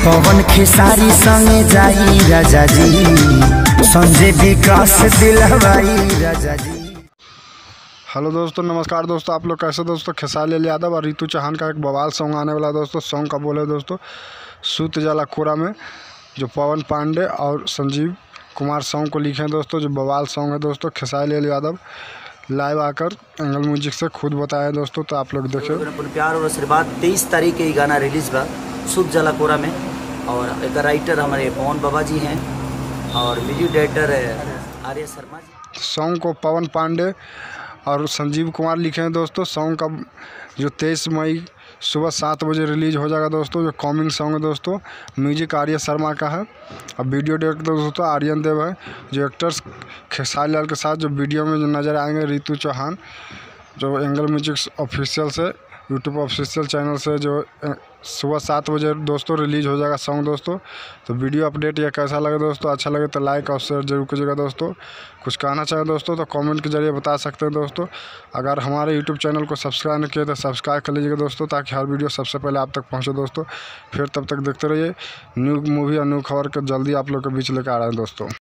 पवन खेसारी संगे जाई राजा जी, संजय विकास दिलवाई राजा जी। हेलो दोस्तों, नमस्कार दोस्तों। आप लोग कैसे दोस्तों? खेसारी लाल यादव और रितु चौहान का एक बवाल सॉन्ग आने वाला है दोस्तों। सॉन्ग का बोले दोस्तों सूत जाला कोरा में, जो पवन पांडे और संजीव कुमार सॉन्ग को लिखे हैं दोस्तों। जो बवाल सॉन्ग है दोस्तों, खेसारी लाल यादव लाइव आकर एंगल म्यूजिक से खुद बताया दोस्तों। तो आप लोग देखिए। प्यार और आशीर्वाद 23 तारीख के ही गाना रिलीज बा सूत जाला कोरा में, और एक राइटर हमारे पवन बाबा जी हैं और म्यूजिक डायरेक्टर आर्य शर्मा जी। सॉन्ग को पवन पांडे और संजीव कुमार लिखे हैं दोस्तों। सॉन्ग का जो 23 मई सुबह 7 बजे रिलीज हो जाएगा दोस्तों। जो कॉमिंग सॉन्ग है दोस्तों, म्यूजिक आर्य शर्मा का है और वीडियो डायरेक्टर दोस्तों आर्यन देव है। जो एक्टर्स खेसारी लाल के साथ जो वीडियो में जो नज़र आएंगे रितु चौहान, जो एंगल म्यूजिक ऑफिशियल से यूट्यूब ऑफिशियल चैनल से जो सुबह 7 बजे दोस्तों रिलीज हो जाएगा सॉन्ग दोस्तों। तो वीडियो अपडेट या कैसा लगे दोस्तों? अच्छा लगे तो लाइक और शेयर जरूर कीजिएगा दोस्तों। कुछ कहना चाहें दोस्तों तो कमेंट के जरिए बता सकते हैं दोस्तों। अगर हमारे यूट्यूब चैनल को सब्सक्राइब नहीं किया तो सब्सक्राइब कर लीजिएगा दोस्तों, ताकि हर वीडियो सबसे पहले आप तक पहुँचे दोस्तों। फिर तब तक देखते रहिए न्यू मूवी और न्यू खबर को जल्दी आप लोग के बीच लेकर आ रहे हैं दोस्तों।